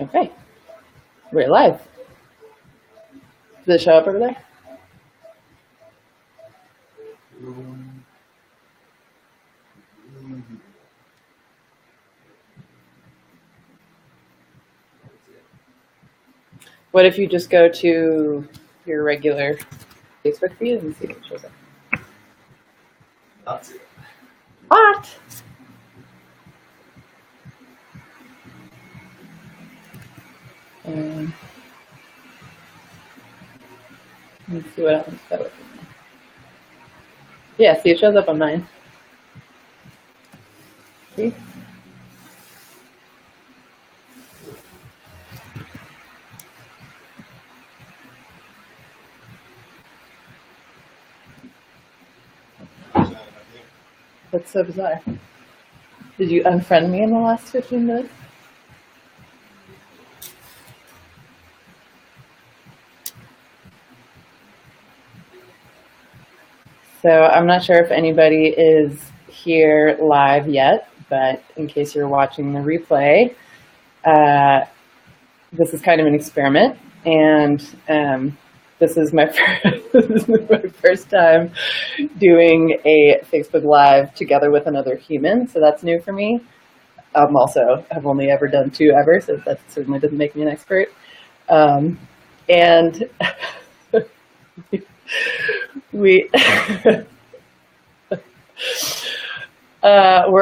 Okay, we're live. Does it show up over there? What if you just go to your regular Facebook feed and see if it shows up? That's it. What? Let's see what happens. Yeah, see, it shows up on mine. See? That's so bizarre. Did you unfriend me in the last 15 minutes? So I'm not sure if anybody is here live yet, but in case you're watching the replay, this is kind of an experiment, and this is my first time doing a Facebook Live together with another human, so that's new for me. I've only ever done 2 ever, so that certainly doesn't make me an expert. And we're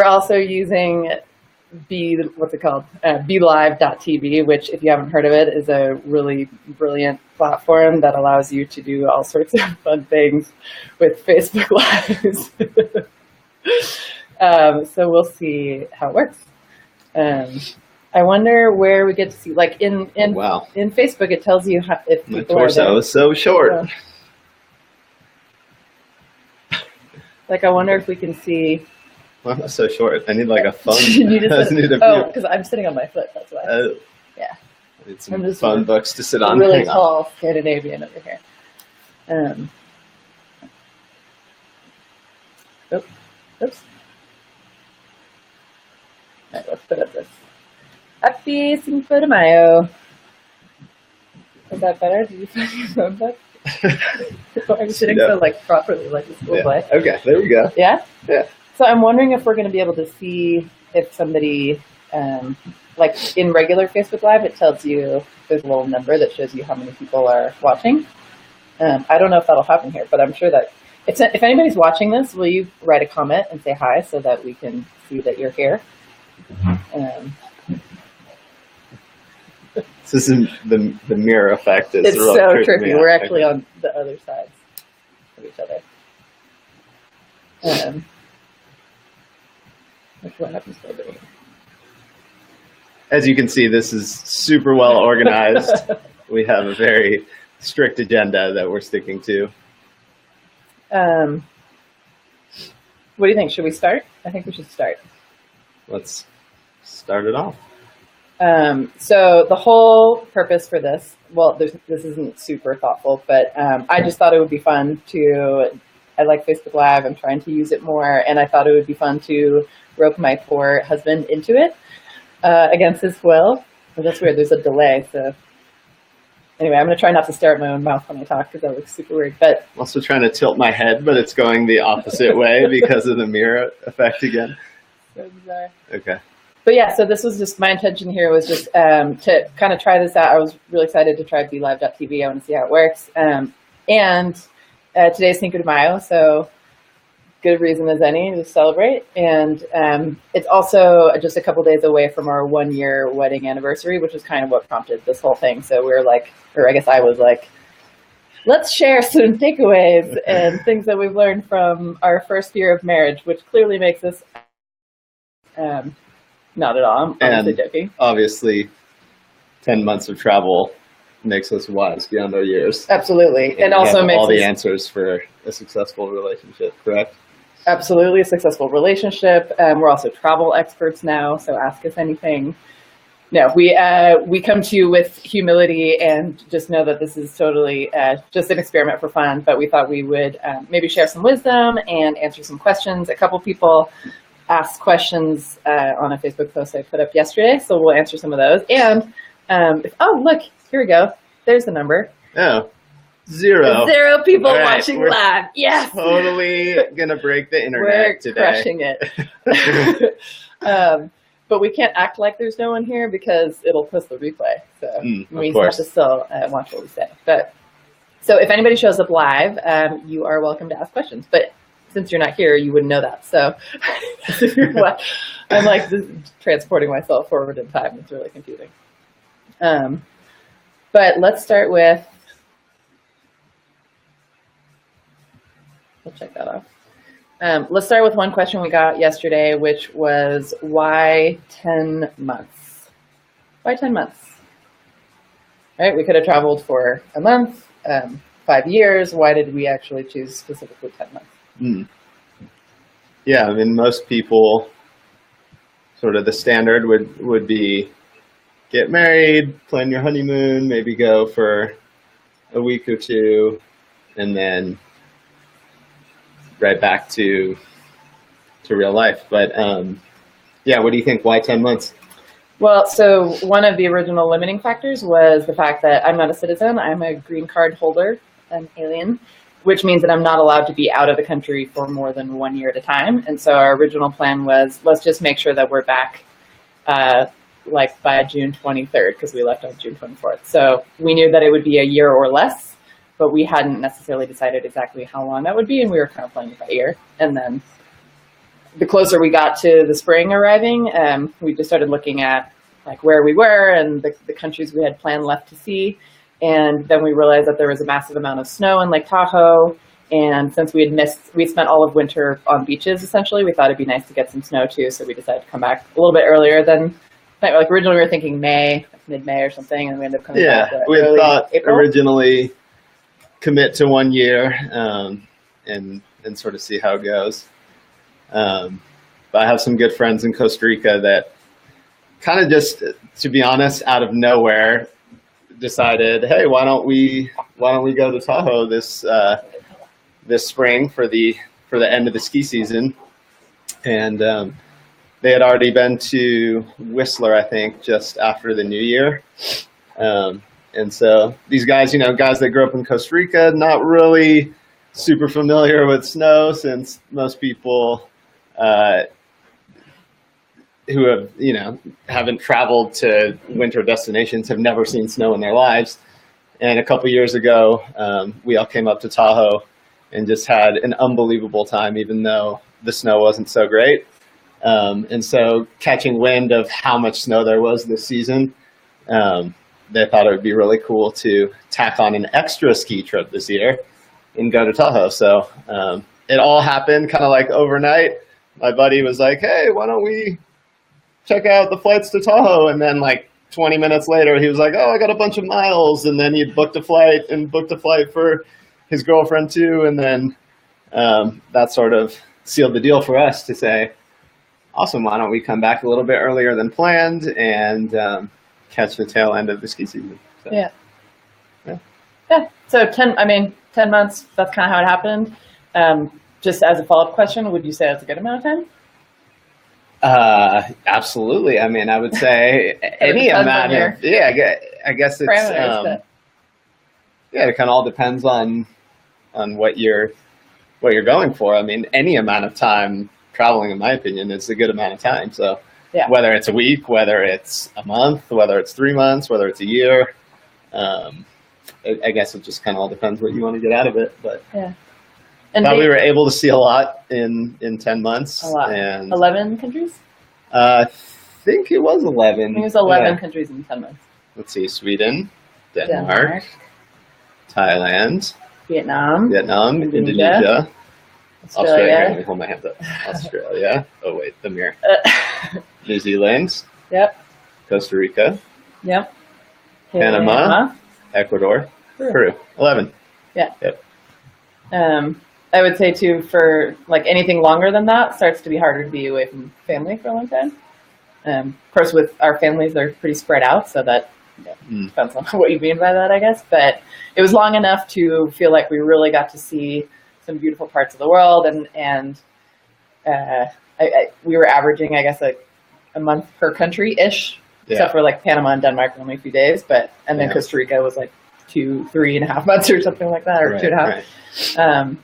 also using BeLive.tv, which, if you haven't heard of it, is a really brilliant platform that allows you to do all sorts of fun things with Facebook Lives. So we'll see how it works. I wonder where we get to see, like in Facebook, it tells you if people My torso is so short. Like, I wonder if we can see. Why am I so short? I need like a phone. Because I'm sitting on my foot. That's why. Yeah. I need some phone books to sit on. Really tall Scandinavian over here. Oops. All right, let's put up this. Happy Cinco de Mayo. Is that better? Did you find your phone book? I'm sitting so properly like a school play. Okay, there we go. Yeah? Yeah. So I'm wondering if we're going to be able to see if somebody, like in regular Facebook Live, it tells you, there's a little number that shows you how many people are watching. I don't know if that'll happen here, but I'm sure that if anybody's watching this, will you write a comment and say hi so that we can see that you're here? This is the mirror effect. It's so trippy. We're actually on the other sides of each other. What happens to everybody? As you can see, this is super well organized. We have a very strict agenda that we're sticking to. What do you think? Should we start? I think we should start. Let's start it off. So the whole purpose for this, well, this isn't super thoughtful, but I just thought it would be fun I like Facebook Live. I'm trying to use it more, and I thought it would be fun to rope my poor husband into it against his will. Well, that's weird. There's a delay. So anyway, I'm going to try not to stare at my own mouth when I talk because that looks super weird. But I'm also trying to tilt my head, but it's going the opposite way because of the mirror effect again. So bizarre. Okay. But yeah, so this was just my intention here was just to kind of try this out. I was really excited to try BeLive.tv. I want to see how it works. And today's Cinco de Mayo, so good reason as any to celebrate. And it's also just a couple days away from our 1-year wedding anniversary, which is kind of what prompted this whole thing. So we were like, or I guess I was like, let's share some takeaways and things that we've learned from our first year of marriage, which clearly makes us not at all. I'm obviously joking. Obviously, 10 months of travel makes us wise beyond our years. Absolutely. And also makes all the answers for a successful relationship, correct? Absolutely, a successful relationship. We're also travel experts now, so ask us anything. No, we come to you with humility and just know that this is totally just an experiment for fun, but we thought we would maybe share some wisdom and answer some questions. A couple people asked questions on a Facebook post I put up yesterday, so we'll answer some of those. And Oh, look, here we go. There's the number. Oh, 0. 0 people All right, watching we're live. Yes. Totally gonna break the internet We're today. crushing it. But we can't act like there's no one here because it'll post the replay. So we have to still watch what we say. But so if anybody shows up live, you are welcome to ask questions. But since you're not here, you wouldn't know that. So I'm like transporting myself forward in time. It's really confusing. But let's start with, we'll check that off. Let's start with one question we got yesterday, which was why 10 months? Why 10 months? Right, we could have traveled for a month, 5 years. Why did we actually choose specifically 10 months? Yeah, I mean, most people, sort of the standard would be get married, plan your honeymoon, maybe go for a week or two, and then right back to real life. But yeah, what do you think? Why 10 months? Well, so one of the original limiting factors was the fact that I'm not a citizen. I'm a green card holder, an alien, which means that I'm not allowed to be out of the country for more than 1 year at a time. And so our original plan was, let's just make sure that we're back like by June 23rd, because we left on June 24th. So we knew that it would be a year or less, but we hadn't necessarily decided exactly how long that would be, and we were kind of playing it by ear. And then the closer we got to the spring arriving, we just started looking at like where we were and the countries we had planned left to see. And then we realized that there was a massive amount of snow in Lake Tahoe. And since we spent all of winter on beaches, essentially, we thought it'd be nice to get some snow too. So we decided to come back a little bit earlier than, like originally we were thinking May, mid-May or something. And we ended up coming back. Yeah, we had thought April. Originally commit to 1 year and sort of see how it goes. But I have some good friends in Costa Rica that kind of just, to be honest, out of nowhere decided, hey, why don't we go to Tahoe this spring for the end of the ski season? And they had already been to Whistler, I think, just after the New Year. And so these guys, guys that grew up in Costa Rica, not really super familiar with snow, since most people who have, haven't traveled to winter destinations have never seen snow in their lives. And a couple years ago, we all came up to Tahoe and just had an unbelievable time, even though the snow wasn't so great. And so catching wind of how much snow there was this season, they thought it would be really cool to tack on an extra ski trip this year and go to Tahoe. So it all happened kind of like overnight. My buddy was like, hey, why don't we check out the flights to Tahoe? And then like 20 minutes later, he was like, oh, I got a bunch of miles. And then he booked a flight for his girlfriend too. And then that sort of sealed the deal for us to say, awesome, why don't we come back a little bit earlier than planned and catch the tail end of the ski season. So, yeah. So 10 months, that's kind of how it happened. Just as a follow-up question, would you say that's a good amount of time? Absolutely. I mean, I would say any amount of, I guess it's, it kind of all depends on what you're going for. I mean, any amount of time traveling, in my opinion, is a good amount of time. So whether it's a week, whether it's a month, whether it's 3 months, whether it's a year, I guess it just kind of all depends what you want to get out of it. But and we were able to see a lot in 10 months. A lot. And 11 countries? I think it was 11. I think it was 11 countries in 10 months. Let's see, Sweden, Denmark, Thailand, Vietnam, Indonesia, Australia. Let me hold my hands up. Australia. Oh, wait, the mirror. New Zealand. Yep. Costa Rica. Yep. Panama. Ecuador. Peru. 11. Yeah. Yep. I would say too, for like anything longer than that, starts to be harder to be away from family for a long time. Of course, with our families, they're pretty spread out, so that depends on what you mean by that, I guess. But it was long enough to feel like we really got to see some beautiful parts of the world, and we were averaging, I guess, a month per country-ish except for like Panama and Denmark were only a few days, and then Costa Rica was like 3.5 months or something like that, or 2.5.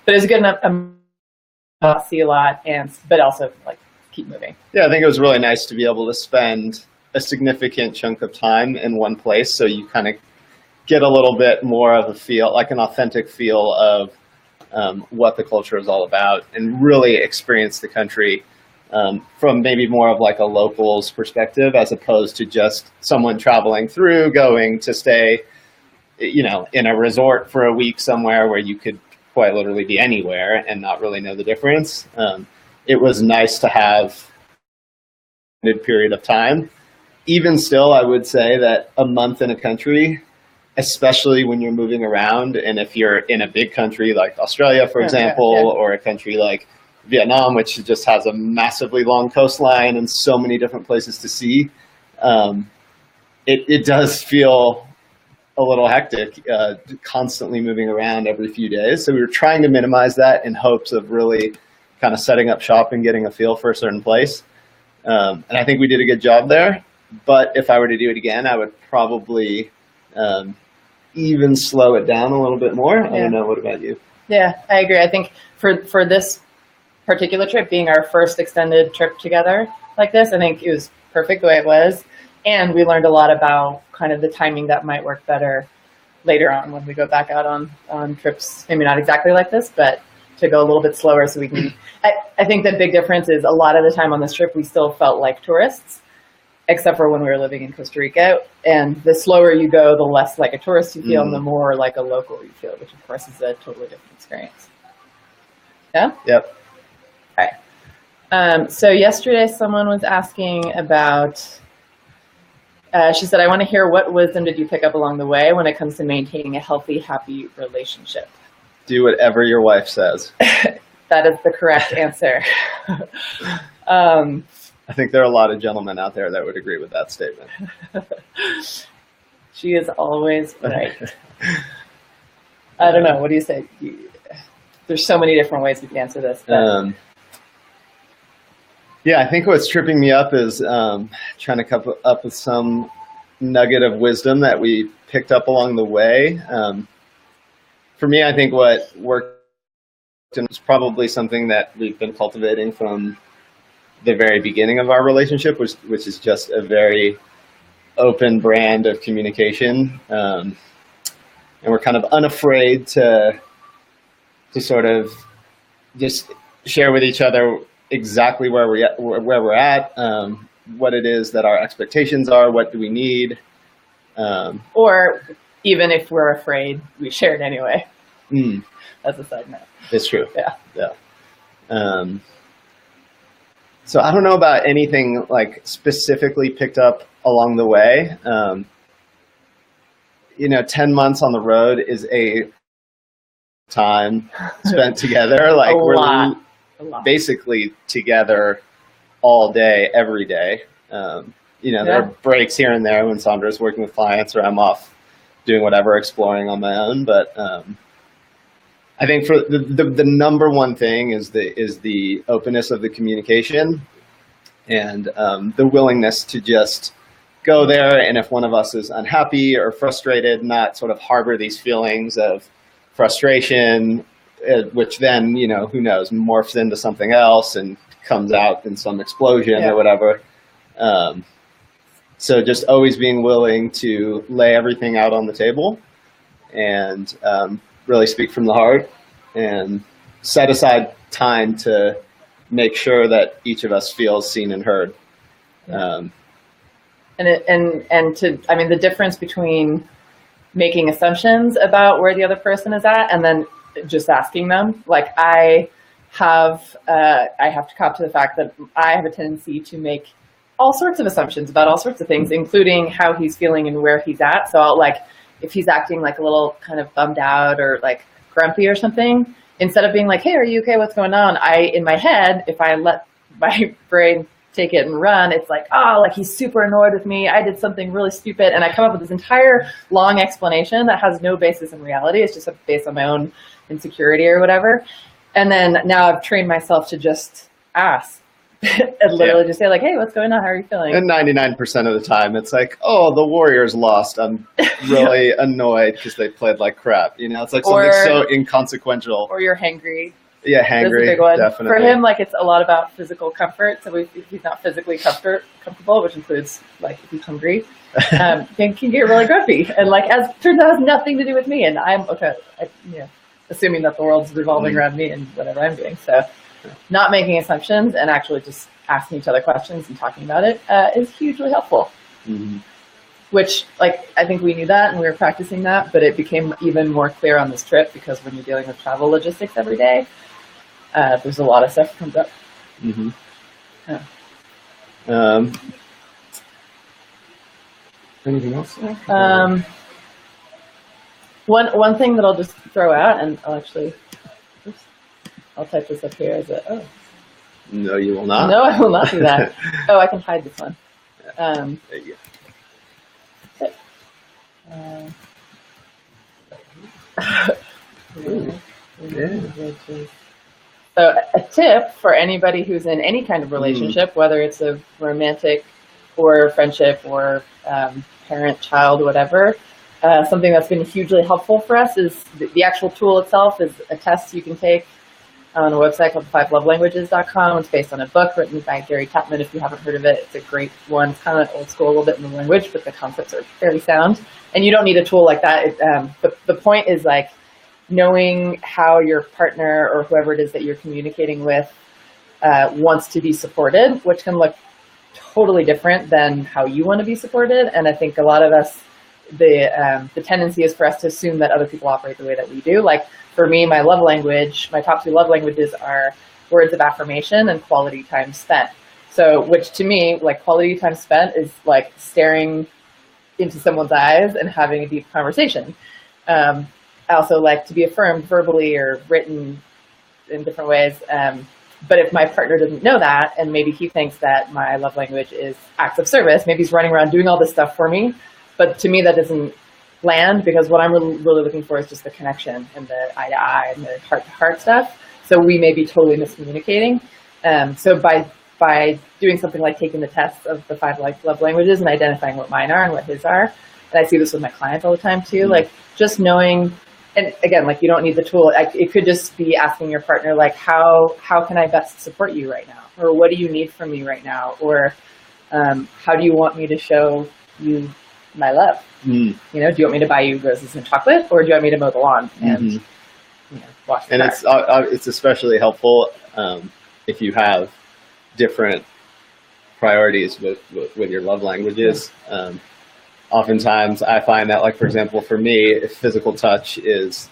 But it was a good enough to see a lot, but also like keep moving. Yeah, I think it was really nice to be able to spend a significant chunk of time in one place, so you kind of get a little bit more of a feel, like an authentic feel of what the culture is all about, and really experience the country from maybe more of like a local's perspective, as opposed to just someone traveling through, going to stay, in a resort for a week somewhere where you could quite literally be anywhere and not really know the difference. It was nice to have a period of time. Even still, I would say that a month in a country, especially when you're moving around, and if you're in a big country like Australia, for example, or a country like Vietnam, which just has a massively long coastline and so many different places to see, it does feel a little hectic, constantly moving around every few days. So we were trying to minimize that in hopes of really kind of setting up shop and getting a feel for a certain place. And I think we did a good job there. But if I were to do it again, I would probably even slow it down a little bit more. I don't know. What about you? Yeah, I agree. I think for this particular trip, being our first extended trip together like this, I think it was perfect the way it was. And we learned a lot about kind of the timing that might work better later on when we go back out on trips. Maybe not exactly like this, but to go a little bit slower so we can. I think the big difference is a lot of the time on this trip, we still felt like tourists, except for when we were living in Costa Rica. And the slower you go, the less like a tourist you feel, and the more like a local you feel, which of course is a totally different experience. Yeah? Yep. All right. So yesterday someone was asking about, she said, I want to hear what wisdom did you pick up along the way when it comes to maintaining a healthy, happy relationship? Do whatever your wife says. That is the correct answer. I think there are a lot of gentlemen out there that would agree with that statement. She is always right. I don't know. What do you say? There's so many different ways we can answer this. But. Yeah, I think what's tripping me up is trying to come up with some nugget of wisdom that we picked up along the way. For me, I think what worked is probably something that we've been cultivating from the very beginning of our relationship, which is just a very open brand of communication. And we're kind of unafraid to sort of just share with each other exactly where we're at, what it is that our expectations are, what do we need. Or even if we're afraid, we share it anyway. That's a side note. It's true. Yeah. So I don't know about anything like specifically picked up along the way. 10 months on the road is a time spent together. Like we're basically together all day, every day. There are breaks here and there when Sandra's working with clients or I'm off doing whatever, exploring on my own. But I think for the number one thing is the openness of the communication and the willingness to just go there. And if one of us is unhappy or frustrated, not sort of harbor these feelings of frustration, which then, who knows, morphs into something else and comes out in some explosion or whatever. So just always being willing to lay everything out on the table and really speak from the heart and set aside time to make sure that each of us feels seen and heard. The difference between making assumptions about where the other person is at and then just asking them. Like I have to cop to the fact that I have a tendency to make all sorts of assumptions about all sorts of things, including how he's feeling and where he's at. So I'll, if he's acting like a little kind of bummed out or like grumpy or something, instead of being like, hey, are you okay? What's going on? In my head, if I let my brain take it and run, it's like, he's super annoyed with me. I did something really stupid. And I come up with this entire long explanation that has no basis in reality. It's just based on my own insecurity or whatever. And then now I've trained myself to just ask and literally just say like, hey, what's going on? How are you feeling? And 99% of the time, it's like, oh, the Warriors lost. I'm really annoyed because they played like crap. You know, it's like something so inconsequential. Or you're hangry. Yeah, hangry, that's a big one. definitely. For him, like, it's a lot about physical comfort. So if he's not physically comfortable, which includes, like, if he's hungry, he can get really grumpy. And, like, as turns out, has nothing to do with me. And I'm, okay, assuming that the world's revolving around me and whatever I'm doing. So not making assumptions and actually just asking each other questions and talking about it is hugely helpful. Mm-hmm. Which, like, I think we knew that and we were practicing that, but it became even more clear on this trip because when you're dealing with travel logistics every day, there's a lot of stuff that comes up. Mm-hmm. Anything else? One thing that I'll just throw out, and I'll type this up here as a, No, you will not. No, I will not do that. Oh, I can hide this one. There you go. So a tip for anybody who's in any kind of relationship, whether it's a romantic or friendship or parent-child, whatever, something that's been hugely helpful for us is the actual tool itself is a test you can take on a website called 5lovelanguages.com. It's based on a book written by Gary Chapman. If you haven't heard of it, it's a great one. It's kind of old school a little bit in the language, but the concepts are fairly sound. And you don't need a tool like that. The point is like knowing how your partner or whoever it is that you're communicating with wants to be supported, which can look totally different than how you want to be supported. And I think a lot of us, the tendency is for us to assume that other people operate the way that we do. Like for me, my love language, my top two love languages are words of affirmation and quality time spent. So, which to me, like quality time spent is like staring into someone's eyes and having a deep conversation. I also like to be affirmed verbally or written in different ways. But if my partner doesn't know that, and maybe he thinks that my love language is acts of service, maybe he's running around doing all this stuff for me. But to me, that doesn't land because what I'm really looking for is just the connection and the eye to eye and the heart to heart stuff. So we may be totally miscommunicating. So by doing something like taking the tests of the 5 love languages and identifying what mine are and what his are, and I see this with my clients all the time too, like just knowing, and again, like you don't need the tool. It could just be asking your partner, like, how can I best support you right now? Or what do you need from me right now? Or how do you want me to show you my love? You know, do you want me to buy you roses and chocolate, or do you want me to mow the lawn and wash the car? And it's especially helpful if you have different priorities with your love languages. Oftentimes, I find that, like for example, for me, if physical touch is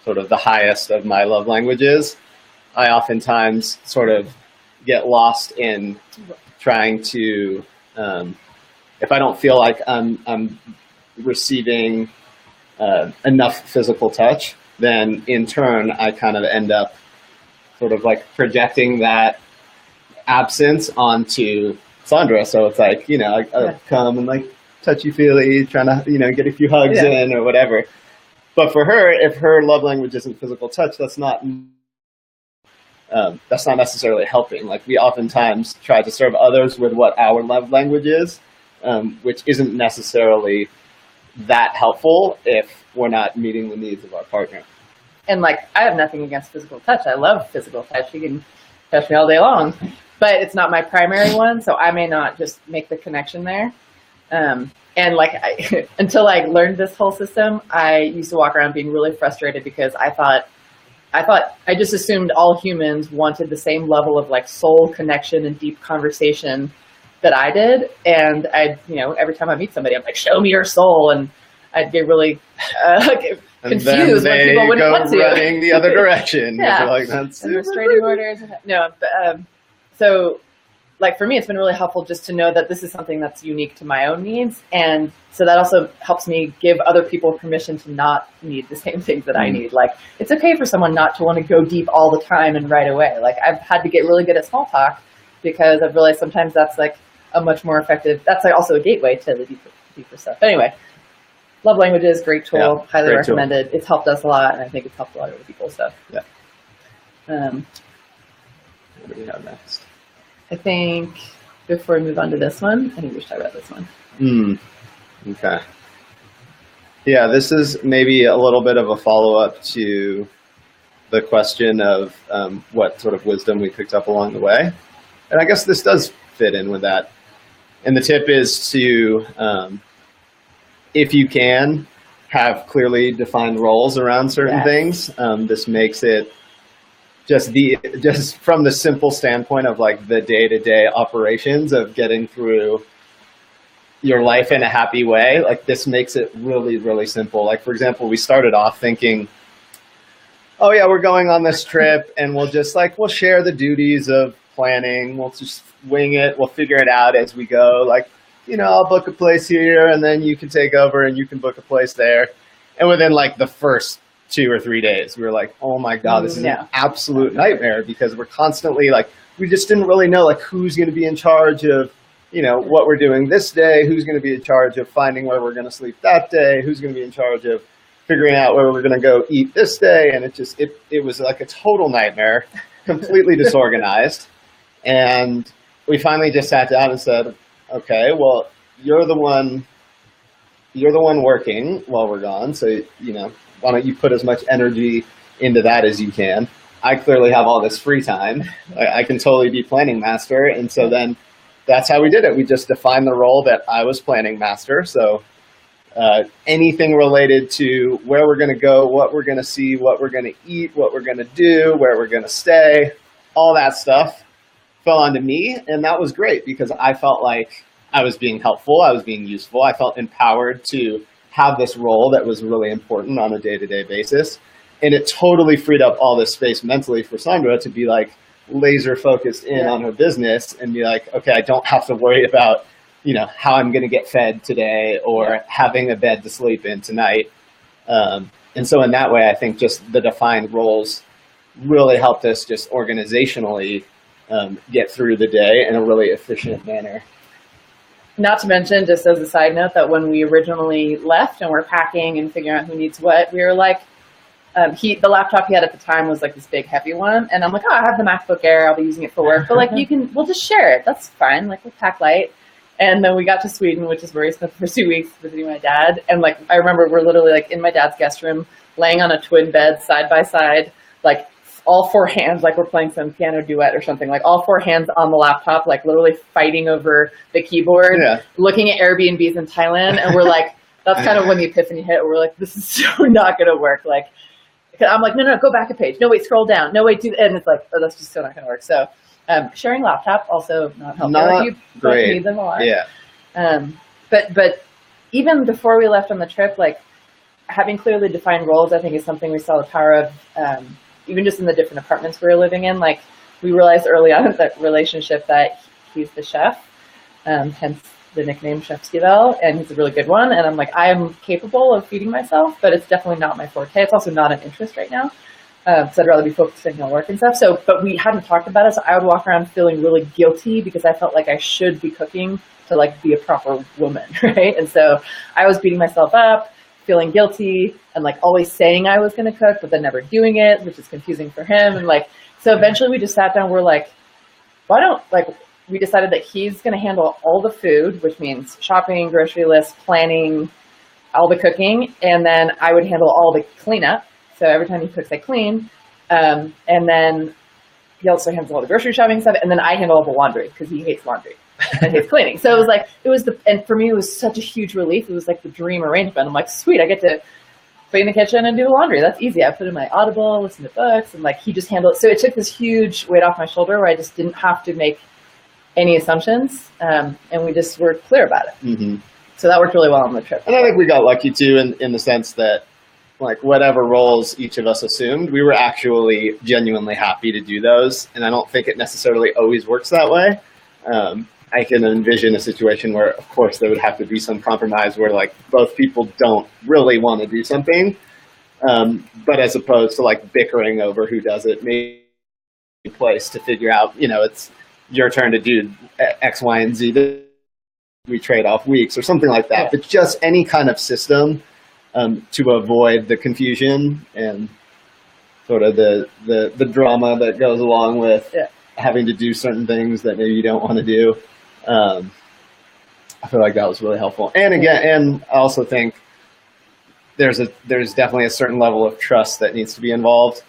sort of the highest of my love languages, I oftentimes sort of get lost in trying to. If I don't feel like I'm receiving enough physical touch, then in turn, I kind of end up sort of like projecting that absence onto Sandra. So it's like, you know, I come and like touchy-feely, trying to, you know, get a few hugs in or whatever. But for her, if her love language isn't physical touch, that's not necessarily helping. Like we oftentimes try to serve others with what our love language is, which isn't necessarily that helpful if we're not meeting the needs of our partner. And like, I have nothing against physical touch. I love physical touch. You can touch me all day long, but it's not my primary one. So I may not just make the connection there. And like, until I learned this whole system, I used to walk around being really frustrated because I just assumed all humans wanted the same level of like soul connection and deep conversation that I did. And every time I meet somebody, I'm like, show me your soul. And I'd get really confused when people wouldn't want to. Running the other direction. Yeah. Like, that's and restraining orders. No, but, so like for me, it's been really helpful just to know that this is something that's unique to my own needs. And so that also helps me give other people permission to not need the same things that I need. Like it's okay for someone not to want to go deep all the time and right away. Like I've had to get really good at small talk because I've realized sometimes that's like a much more effective, that's like also a gateway to the deeper stuff. But anyway, love languages, great tool, highly recommended. It's helped us a lot, and I think it's helped a lot of other people. So, what do we have next? I think before we move on to this one, I think we should talk about this one. Okay. Yeah, this is maybe a little bit of a follow-up to the question of what sort of wisdom we picked up along the way. And I guess this does fit in with that. And the tip is to, if you can, have clearly defined roles around certain things. This makes it just from the simple standpoint of like the day-to-day operations of getting through your life in a happy way. Like this makes it really, really simple. Like, for example, we started off thinking, oh yeah, we're going on this trip and we'll share the duties of planning. We'll just wing it. We'll figure it out as we go. Like, I'll book a place here and then you can take over and you can book a place there. And within like the first 2 or 3 days, we were like, oh my God, this is an absolute nightmare, because we're constantly like, we just didn't really know like who's going to be in charge of, what we're doing this day, who's going to be in charge of finding where we're going to sleep that day, who's going to be in charge of figuring out where we're going to go eat this day. And it was like a total nightmare, completely disorganized. And we finally just sat down and said, okay, well, you're the one working while we're gone. So, why don't you put as much energy into that as you can? I clearly have all this free time. I can totally be planning master. And so then that's how we did it. We just defined the role that I was planning master. So anything related to where we're going to go, what we're going to see, what we're going to eat, what we're going to do, where we're going to stay, all that stuff fell onto me. And that was great because I felt like I was being helpful. I was being useful. I felt empowered to have this role that was really important on a day-to-day basis. And it totally freed up all this space mentally for Sandra to be like laser focused in on her business and be like, okay, I don't have to worry about, how I'm going to get fed today or having a bed to sleep in tonight. And so in that way, I think just the defined roles really helped us just organizationally get through the day in a really efficient manner. Not to mention, just as a side note, that when we originally left and we're packing and figuring out who needs what, we were like, the laptop he had at the time was like this big heavy one. And I'm like, oh, I have the MacBook Air. I'll be using it for work. But like, we'll just share it. That's fine. Like, we'll pack light. And then we got to Sweden, which is where we spent the first 2 weeks visiting my dad. And like, I remember we're literally like in my dad's guest room, laying on a twin bed side by side, like all 4 hands, like we're playing some piano duet or something, like all 4 hands on the laptop, like literally fighting over the keyboard, looking at Airbnbs in Thailand. And we're like, that's kind of when the epiphany hit. We're like, this is so not going to work. Like, I'm like, no, go back a page. No, wait, scroll down. No, wait, and it's like, oh, that's just still not going to work. So sharing laptop, also not helpful. Not you great. Don't need them a lot. Yeah. But even before we left on the trip, like having clearly defined roles, I think is something we saw the power of, even just in the different apartments we were living in. Like we realized early on in that relationship that he's the chef, hence the nickname Chef Skivel, and he's a really good one. And I'm like, I am capable of feeding myself, but it's definitely not my forte. It's also not an interest right now. So I'd rather be focusing on work and stuff. So, but we hadn't talked about it. So I would walk around feeling really guilty because I felt like I should be cooking to like be a proper woman. Right. And so I was beating myself up, feeling guilty and like always saying I was going to cook, but then never doing it, which is confusing for him. And like, so eventually we just sat down. We're like, we decided that he's going to handle all the food, which means shopping, grocery list, planning, all the cooking. And then I would handle all the cleanup. So every time he cooks, I clean. And then he also handles all the grocery shopping stuff. And then I handle all the laundry because he hates laundry and hates cleaning. So it was like, and for me, it was such a huge relief. It was like the dream arrangement. I'm like, sweet, I get to clean the kitchen and do the laundry. That's easy. I put in my Audible, listen to books, and like he just handled it. So it took this huge weight off my shoulder where I just didn't have to make any assumptions. And we just were clear about it. Mm-hmm. So that worked really well on the trip. And I think we got lucky too in the sense that like whatever roles each of us assumed, we were actually genuinely happy to do those. And I don't think it necessarily always works that way. I can envision a situation where, of course, there would have to be some compromise where like both people don't really want to do something. But as opposed to like bickering over who does it, maybe a place to figure out, it's your turn to do X, Y, and Z. We trade off weeks or something like that. Yeah. But just any kind of system to avoid the confusion and sort of the drama that goes along with having to do certain things that maybe you don't want to do. I feel like that was really helpful. And again, and I also think there's definitely a certain level of trust that needs to be involved.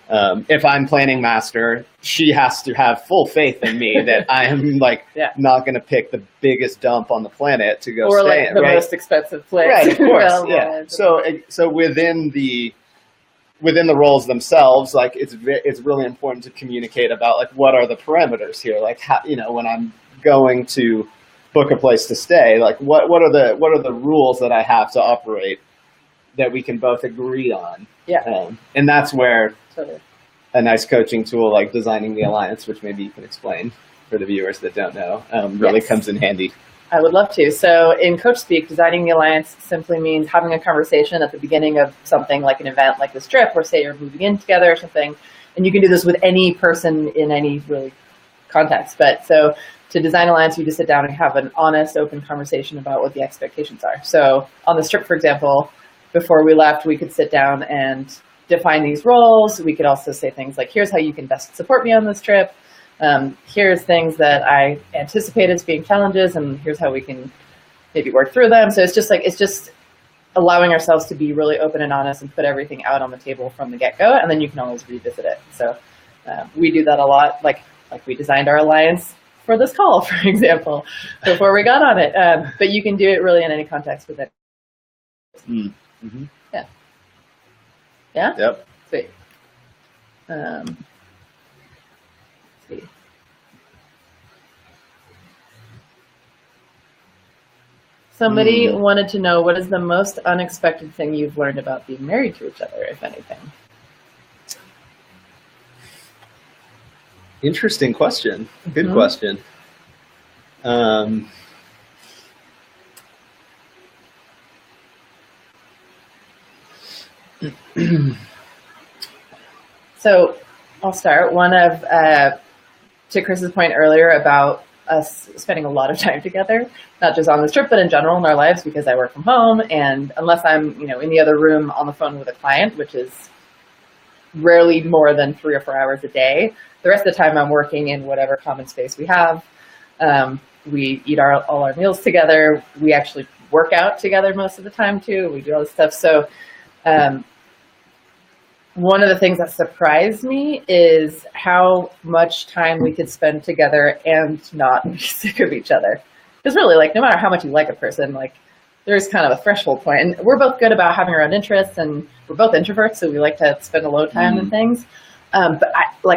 If I'm planning master, she has to have full faith in me that I am like not going to pick the biggest dump on the planet to go or stay like in, the right? most expensive place. Right, of course, yeah. So within the roles themselves, like it's really important to communicate about like what are the parameters here, like how, you know, when I'm going to book a place to stay, like what are the rules that I have to operate that we can both agree on. And that's where a nice coaching tool like designing the alliance, which maybe you can explain for the viewers that don't know, really comes in handy. I would love to. So in coach speak, designing the alliance simply means having a conversation at the beginning of something like an event like this trip, or say you're moving in together or something. And you can do this with any person in any really context. But so to design alliance, you just sit down and have an honest, open conversation about what the expectations are. So on this trip, for example, before we left, we could sit down and define these roles. We could also say things like, here's how you can best support me on this trip. Here's things that I anticipate as being challenges, and here's how we can maybe work through them. So it's just allowing ourselves to be really open and honest and put everything out on the table from the get-go, and then you can always revisit it. So we do that a lot. Like we designed our alliance for this call, for example, before we got on it. But you can do it really in any context with it. Mm-hmm. Yeah? Yep. Sweet. Let's see. Somebody wanted to know, what is the most unexpected thing you've learned about being married to each other, if anything? Interesting question. Good question. So I'll start. One of, to Chris's point earlier about us spending a lot of time together, not just on this trip, but in general in our lives, because I work from home. And unless I'm, in the other room on the phone with a client, which is rarely more than 3 or 4 hours a day, the rest of the time I'm working in whatever common space we have. We eat all our meals together. We actually work out together most of the time too. We do all this stuff. So one of the things that surprised me is how much time we could spend together and not be sick of each other. Because really, like, no matter how much you like a person, like, there's kind of a threshold point. And we're both good about having our own interests, and we're both introverts, so we like to spend a low time in things. But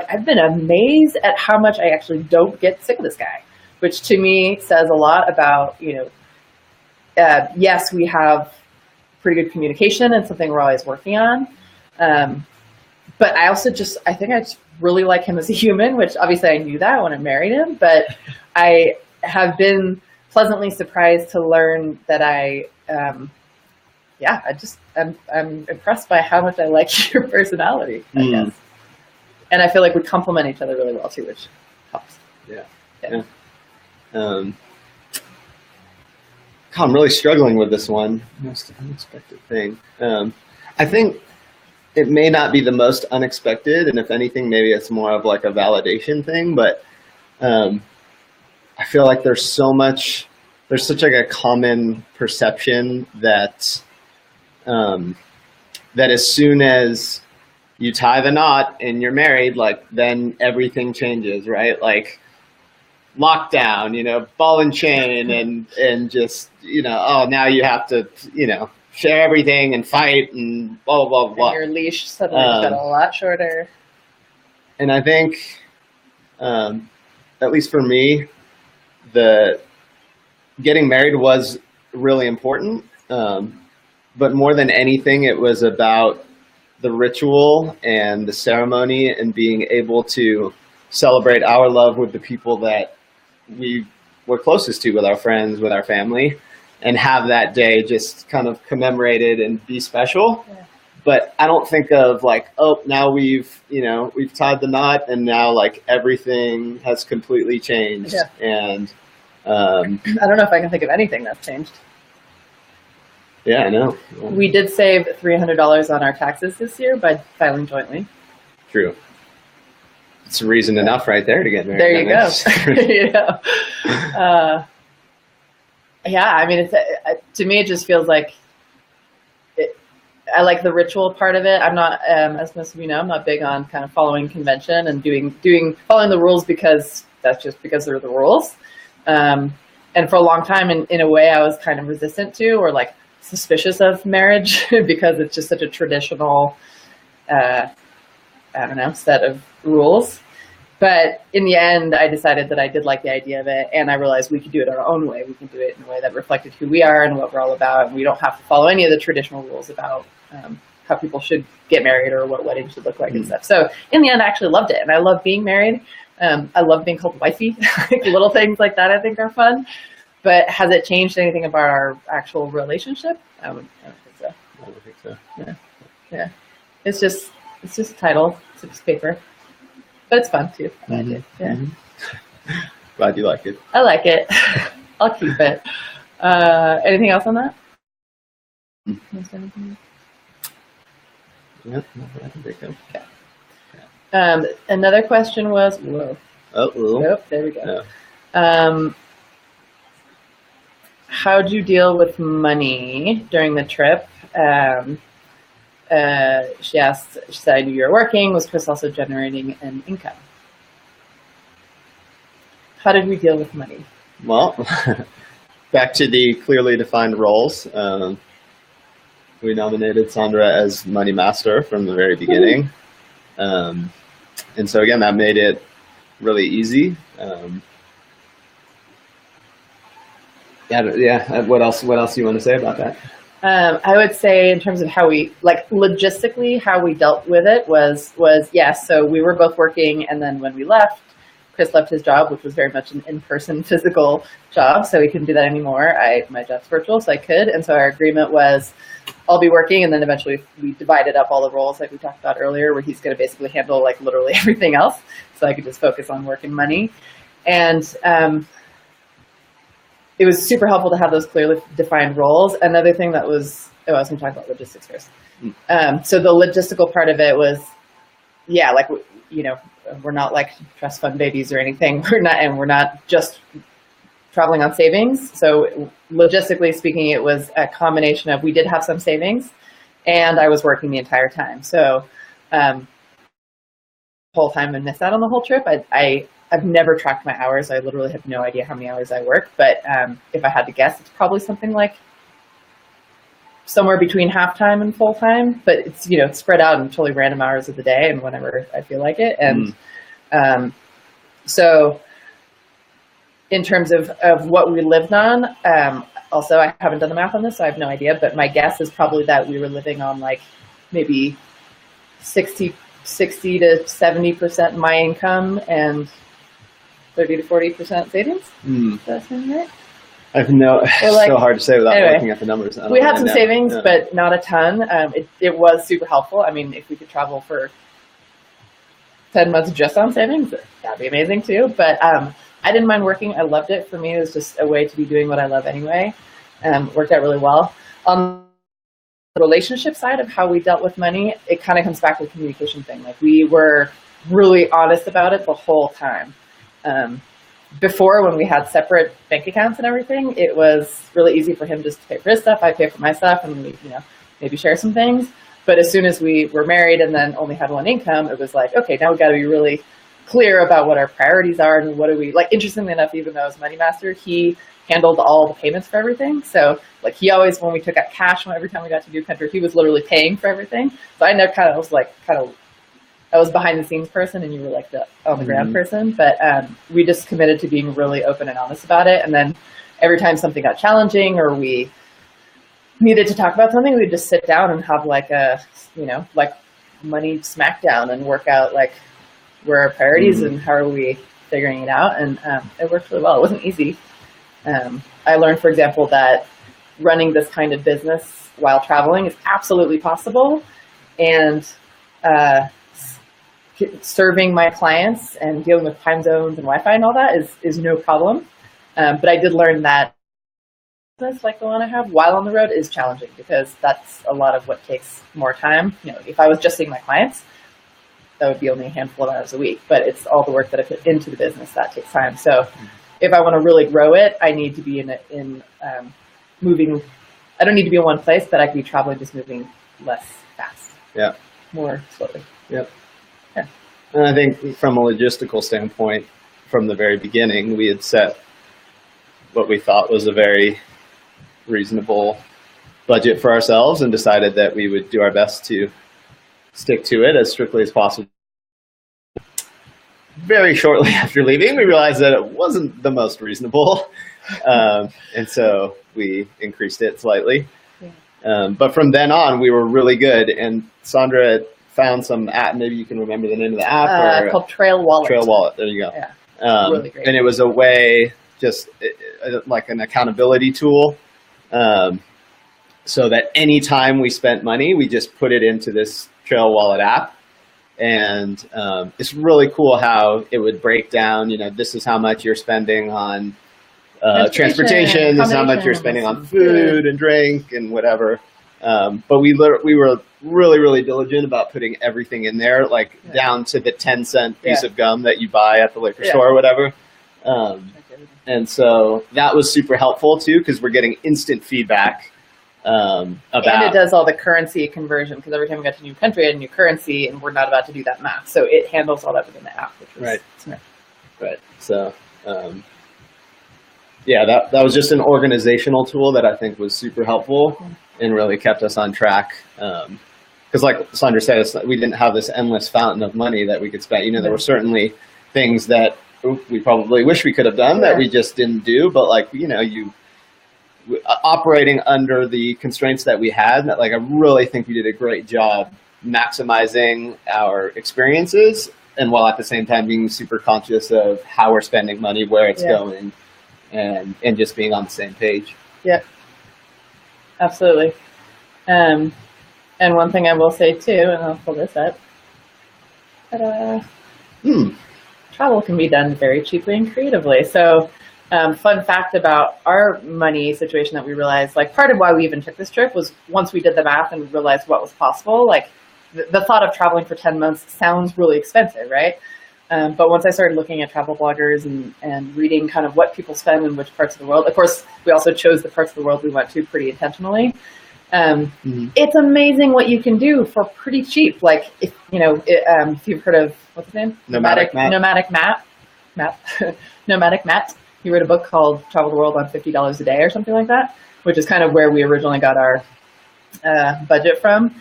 I've been amazed at how much I actually don't get sick of this guy, which to me says a lot about, yes, we have pretty good communication and something we're always working on. But I also I think I just really like him as a human, which obviously I knew that when I married him, but I have been pleasantly surprised to learn that I'm impressed by how much I like your personality, I guess. And I feel like we complement each other really well too, which helps. Yeah. I'm really struggling with this one. Most unexpected thing. I think it may not be the most unexpected, and if anything, maybe it's more of like a validation thing. But I feel like there's such like a common perception that that as soon as you tie the knot and you're married, like then everything changes, right? Like lockdown, ball and chain, and just now you have to share everything and fight and blah blah blah. And your leash suddenly got a lot shorter. And I think, at least for me, the getting married was really important. But more than anything, it was about the ritual and the ceremony and being able to celebrate our love with the people that we were closest to, with our friends, with our family, and have that day just kind of commemorated and be special. Yeah. But I don't think of like, oh, now we've tied the knot and now like everything has completely changed. Yeah. And I don't know if I can think of anything that's changed. Yeah, I know. We did save $300 on our taxes this year by filing jointly. True. it's reason enough right there to get married. There you go. You know? Yeah, I mean, to me, it just feels like I like the ritual part of it. I'm not, as most of you know, I'm not big on kind of following convention and following the rules because that's just because they're the rules. And for a long time, in a way, I was kind of resistant to or like suspicious of marriage because it's just such a traditional, I don't know, set of rules. But in the end, I decided that I did like the idea of it, and I realized we could do it our own way. We can do it in a way that reflected who we are and what we're all about, and we don't have to follow any of the traditional rules about how people should get married or what weddings should look like and stuff. So in the end, I actually loved it, and I love being married. I love being called wifey. Like little things like that I think are fun. But has it changed anything about our actual relationship? I don't think so. I don't think so. Yeah. It's just a title. It's a piece of paper. But it's fun too. I like it. Yeah. Mm-hmm. Glad you like it. I like it. I'll keep it. Anything else on that? Yeah, I can think of. Okay. Another question was, whoa. Oh, there we go. Yeah. How'd you deal with money during the trip? She said, I knew you were working. Was Chris also generating an income? How did we deal with money? Well, back to the clearly defined roles. We nominated Sandra as money master from the very beginning. And so again, that made it really easy. What else do you want to say about that? I would say in terms of how we, like logistically, how we dealt with it was yes. So we were both working, and then when we left, Chris left his job, which was very much an in-person physical job. So he couldn't do that anymore. My job's virtual, so I could. And so our agreement was I'll be working, and then eventually we divided up all the roles like we talked about earlier, where he's going to basically handle like literally everything else. So I could just focus on work and money. And, it was super helpful to have those clearly defined roles. Another thing that was, I was going to talk about logistics first. So the logistical part of it was, yeah, like, you know, we're not like trust fund babies or anything. We're not just traveling on savings. So logistically speaking, it was a combination of, we did have some savings and I was working the entire time. So, whole time I missed out on the whole trip. I've never tracked my hours. I literally have no idea how many hours I work. But if I had to guess, it's probably something like somewhere between half-time and full-time. But it's, you know, it's spread out in totally random hours of the day and whenever I feel like it. And so in terms of what we lived on, also, I haven't done the math on this, so I have no idea. But my guess is probably that we were living on like maybe 60 to 70% my income and 30 to 40% savings. Does that sound right? I know it's so hard to say without looking at the numbers. We had some savings, but not a ton. It was super helpful. I mean, if we could travel for 10 months just on savings, that'd be amazing too. But I didn't mind working. I loved it. For me, it was just a way to be doing what I love anyway. Worked out really well. On the relationship side of how we dealt with money, it kind of comes back to the communication thing. Like we were really honest about it the whole time. Before, when we had separate bank accounts and everything, it was really easy for him just to pay for his stuff. I pay for my stuff, and we, you know, maybe share some things. But as soon as we were married and then only had one income, it was like, okay, now we've got to be really clear about what our priorities are and what do we like. Interestingly enough, even though I was money master, he handled all the payments for everything. So like he always, when we took out cash, every time we got to New Country, he was literally paying for everything. So I know I was behind the scenes person and you were like the on the ground person, but we just committed to being really open and honest about it. And then every time something got challenging or we needed to talk about something, we'd just sit down and have like a, you know, like money smackdown and work out like where our priorities and how are we figuring it out. And it worked really well. It wasn't easy. I learned, for example, that running this kind of business while traveling is absolutely possible. And serving my clients and dealing with time zones and Wi-Fi and all that is no problem. But I did learn that business like the one I have while on the road is challenging because that's a lot of what takes more time. You know, if I was just seeing my clients, that would be only a handful of hours a week, but it's all the work that I put into the business that takes time. So if I want to really grow it, I need to be moving. I don't need to be in one place, but I can be traveling, just moving less fast. Yeah. More slowly. Yep. Yeah. And I think from a logistical standpoint, from the very beginning, we had set what we thought was a very reasonable budget for ourselves and decided that we would do our best to stick to it as strictly as possible. Very shortly after leaving, we realized that it wasn't the most reasonable. And so we increased it slightly. Yeah. But from then on, we were really good. And Sandra found some app, maybe you can remember the name of the app. Called Trail Wallet. Trail Wallet, there you go. Yeah, really great. And it was a way, just like an accountability tool, so that anytime we spent money, we just put it into this Trail Wallet app. And it's really cool how it would break down, this is how much you're spending on transportation, this is how much you're spending on food and drink and whatever. But we were really, really diligent about putting everything in there, like down to the 10-cent piece of gum that you buy at the liquor store or whatever. And so that was super helpful too, because we're getting instant feedback. And it does all the currency conversion, because every time we got to a new country, I had a new currency, and we're not about to do that math. So it handles all that within the app, which was smart. Right. So, that was just an organizational tool that I think was super helpful and really kept us on track. Because like Sandra said, we didn't have this endless fountain of money that we could spend. There were certainly things that we probably wish we could have done that we just didn't do. But operating under the constraints that we had, I really think we did a great job maximizing our experiences, and while at the same time being super conscious of how we're spending money, where it's going, and just being on the same page. Yeah, absolutely. And one thing I will say too, and I'll pull this up, travel can be done very cheaply and creatively. So fun fact about our money situation that we realized, part of why we even took this trip was once we did the math and realized what was possible, the thought of traveling for 10 months sounds really expensive, right? But once I started looking at travel bloggers and reading kind of what people spend in which parts of the world, of course, we also chose the parts of the world we went to pretty intentionally. It's amazing what you can do for pretty cheap. If you've heard of, what's his name? Nomadic Matt. He wrote a book called Travel the World on $50 a day or something like that, which is kind of where we originally got our budget from.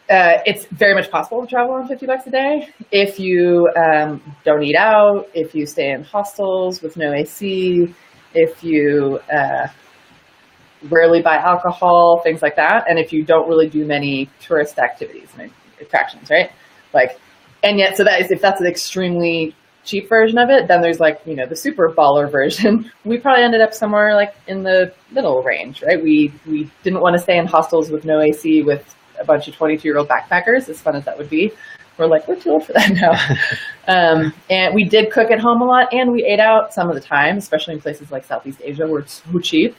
It's very much possible to travel on $50 a day if you don't eat out, if you stay in hostels with no AC, if you rarely buy alcohol, things like that, and if you don't really do many tourist activities and attractions, right? And yet, so that is, if that's an extremely cheap version of it, then there's the super baller version. We probably ended up somewhere in the middle range, right? We didn't want to stay in hostels with no AC with a bunch of 22-year-old backpackers, as fun as that would be. We're too old for that now. And we did cook at home a lot, and we ate out some of the time, especially in places like Southeast Asia where it's so cheap.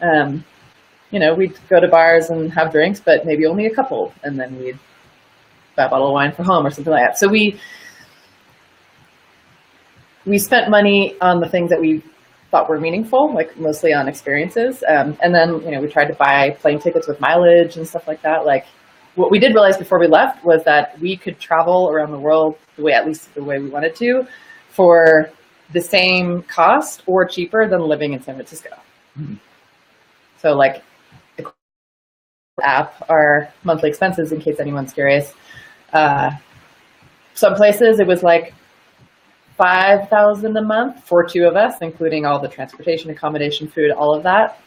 We'd go to bars and have drinks, but maybe only a couple, and then we'd buy a bottle of wine for home or something like that. So we spent money on the things that we thought were meaningful, mostly on experiences. And then, we tried to buy plane tickets with mileage and stuff like that. What we did realize before we left was that we could travel around the world at least the way we wanted to, for the same cost or cheaper than living in San Francisco. Mm-hmm. So the app, our monthly expenses, in case anyone's curious. Some places it was $5,000 a month for two of us, including all the transportation, accommodation, food, all of that.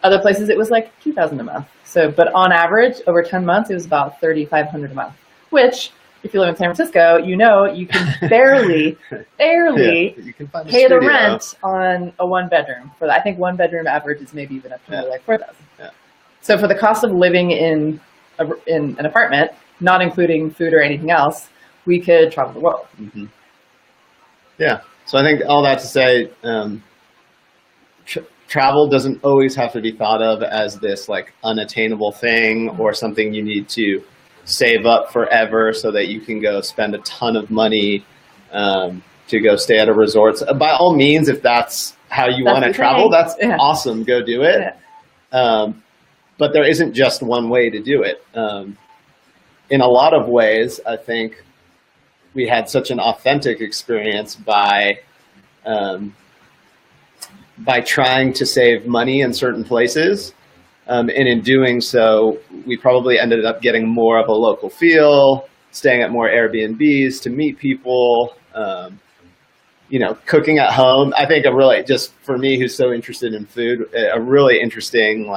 Other places it was $2,000 a month. So, but on average, over 10 months, it was about $3,500 a month, which, if you live in San Francisco, you can barely you can find pay the rent on a one-bedroom. For that, I think one-bedroom average is maybe even up to $4,000. Yeah. So for the cost of living in an apartment, not including food or anything else, we could travel the world. Mm-hmm. Yeah. So I think all that to say, travel doesn't always have to be thought of as this unattainable thing or something you need to save up forever so that you can go spend a ton of money to go stay at a resort. So by all means, if that's how you want to travel, that's awesome. Go do it. Yeah. But there isn't just one way to do it. In a lot of ways, I think we had such an authentic experience by trying to save money in certain places. And in doing so, we probably ended up getting more of a local feel, staying at more Airbnbs to meet people, cooking at home. I think just for me, who's so interested in food, a really interesting,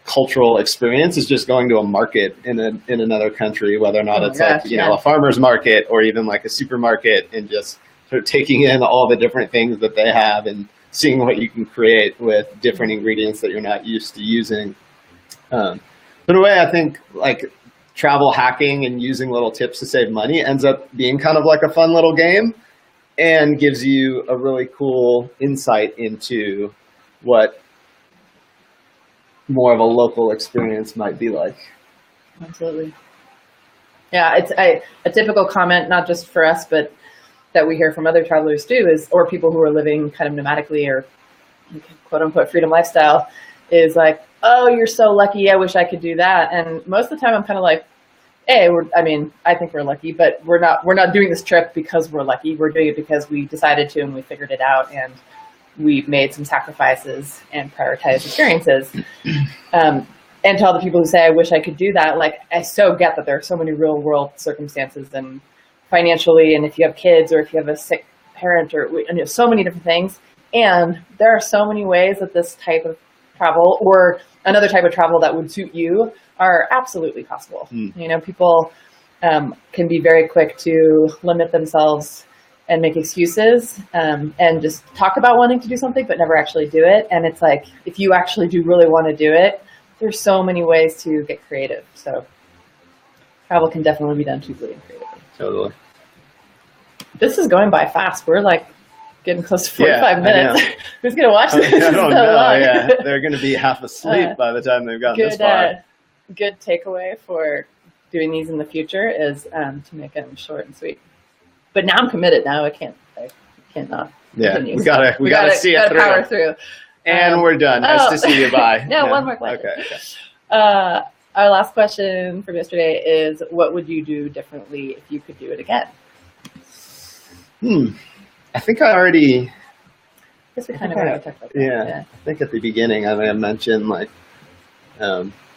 cultural experience is just going to a market in another country, whether or not it's a farmer's market or even like a supermarket, and just sort of taking in all the different things that they have and seeing what you can create with different ingredients that you're not used to using. But in a way, I think travel hacking and using little tips to save money ends up being kind of like a fun little game and gives you a really cool insight into what more of a local experience might be like. Absolutely. Yeah, it's a typical comment, not just for us, but that we hear from other travelers too, or people who are living kind of nomadically or quote unquote freedom lifestyle, is like, oh, you're so lucky. I wish I could do that. And most of the time I'm kind of like, hey, I think we're lucky, but we're not doing this trip because we're lucky. We're doing it because we decided to, and we figured it out, and we made some sacrifices and prioritized experiences. And to all the people who say, I wish I could do that, I so get that there are so many real world circumstances, and financially, and if you have kids or if you have a sick parent, or so many different things. And there are so many ways that this type of travel or another type of travel that would suit you are absolutely possible. People can be very quick to limit themselves and make excuses and just talk about wanting to do something but never actually do it. And it's like, if you actually do really want to do it, there's so many ways to get creative. So travel can definitely be done cheaply and creatively. Totally. This is going by fast. We're getting close to 45 minutes. Who's going to watch this? I don't know. Yeah, they're going to be half asleep by the time they've gotten this far. Good takeaway for doing these in the future is to make them short and sweet. But now I'm committed. Now I can't not. Yeah, continue. we gotta see it through. Power through. And we're done. Nice to see you. Bye. No, one more question. Okay. Our last question from yesterday is, what would you do differently if you could do it again? I think I already. I guess we kind of already talked about that. Yeah, I think at the beginning I mentioned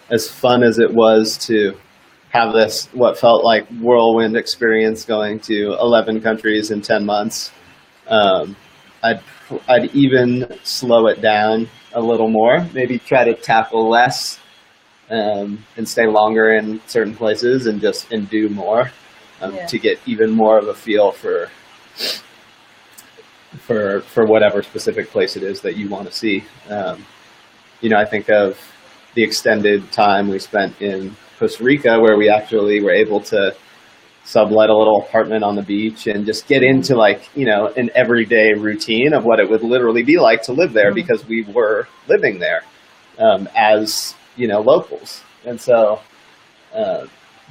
as fun as it was to have this what felt like whirlwind experience going to 11 countries in 10 months. I'd even slow it down a little more, maybe try to tackle less and stay longer in certain places and do more to get even more of a feel for whatever specific place it is that you want to see. I think of the extended time we spent in Costa Rica, where we actually were able to sublet a little apartment on the beach and just get into an everyday routine of what it would literally be like to live there, because we were living there as locals. And so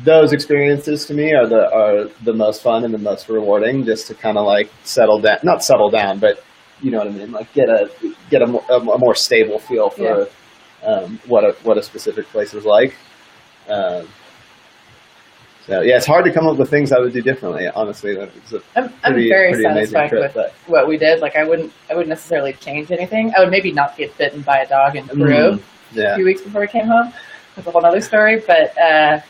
those experiences to me are the most fun and the most rewarding, just to kind of settle down, not settle down, but you know what I mean, get a more stable feel for what a specific place was like. So yeah, it's hard to come up with things I would do differently. Honestly, I'm very satisfied with what we did. I wouldn't necessarily change anything. I would maybe not get bitten by a dog in Peru a few weeks before we came home. That's a whole other story. But I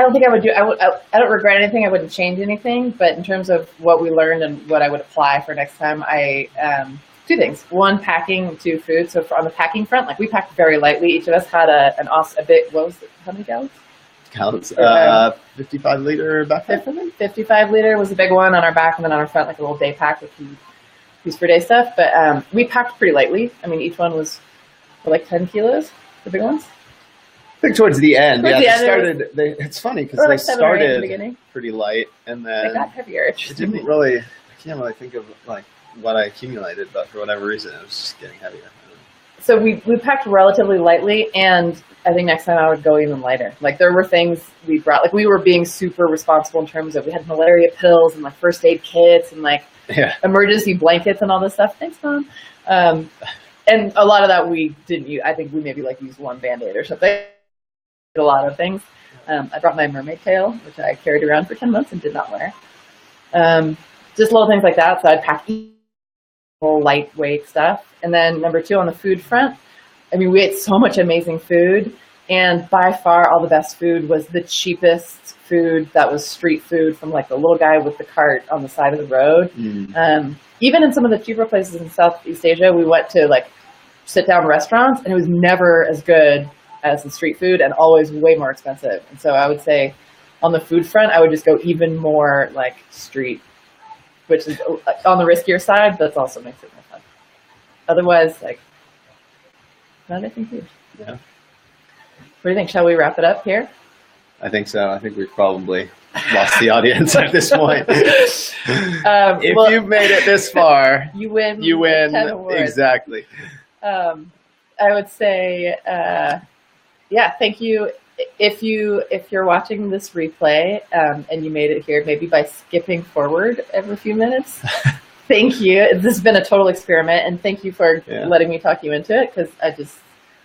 don't think I would do. I don't regret anything. I wouldn't change anything. But in terms of what we learned and what I would apply for next time, two things. One, packing. Two, food. So on the packing front, we packed very lightly. Each of us had a bit. What was it? How many gallons? 55-liter backpack. 55-liter was a big one on our back, and then on our front, a little day pack with use for day stuff. But we packed pretty lightly. I mean, each one was 10 kilos, the big ones. I think towards the end, it's funny because they started pretty light, and then they got heavier. I can't really think of what I accumulated, but for whatever reason, it was just getting heavier. so we packed relatively lightly, and I think next time I would go even lighter. Like there were things we brought, like we were being super responsible in terms of we had malaria pills and like first aid kits and like emergency blankets and all this stuff. Thanks, Mom. And a lot of that we didn't use. I think we maybe like used one Band-Aid or something. A lot of things. I brought my mermaid tail, which I carried around for 10 months and did not wear. Just little things like that. So I'd pack lightweight stuff. And then number 2, on the food front, I mean, we ate so much amazing food, and by far all the best food was the cheapest food that was street food from like the little guy with the cart on the side of the road. Even in some of the cheaper places in Southeast Asia, we went to like sit down restaurants, and it was never as good as the street food and always way more expensive. And so I would say on the food front, I would just go even more like street, which is on the riskier side, but also makes it more fun. Otherwise, like, not anything huge. Yeah. What do you think? Shall we wrap it up here? I think so. I think we've probably lost the audience at this point. If you've made it this far, you win. 10 awards. Exactly. I would say, thank you. If you're watching this replay and you made it here, maybe by skipping forward every few minutes, thank you. This has been a total experiment, and thank you for letting me talk you into it, because I just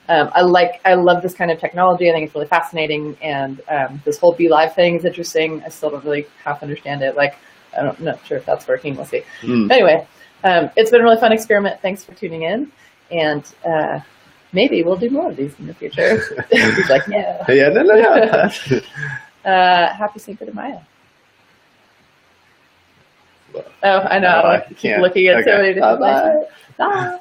I love this kind of technology. I think it's really fascinating, and this whole Be Live thing is interesting. I still don't really half understand it. Like, I'm not sure if that's working. We'll see. Anyway, it's been a really fun experiment. Thanks for tuning in, and maybe we'll do more of these in the future. He's like, yeah. Yeah, no. Happy Cinco de Mayo. Oh, I know. I keep looking at so many different places. Bye.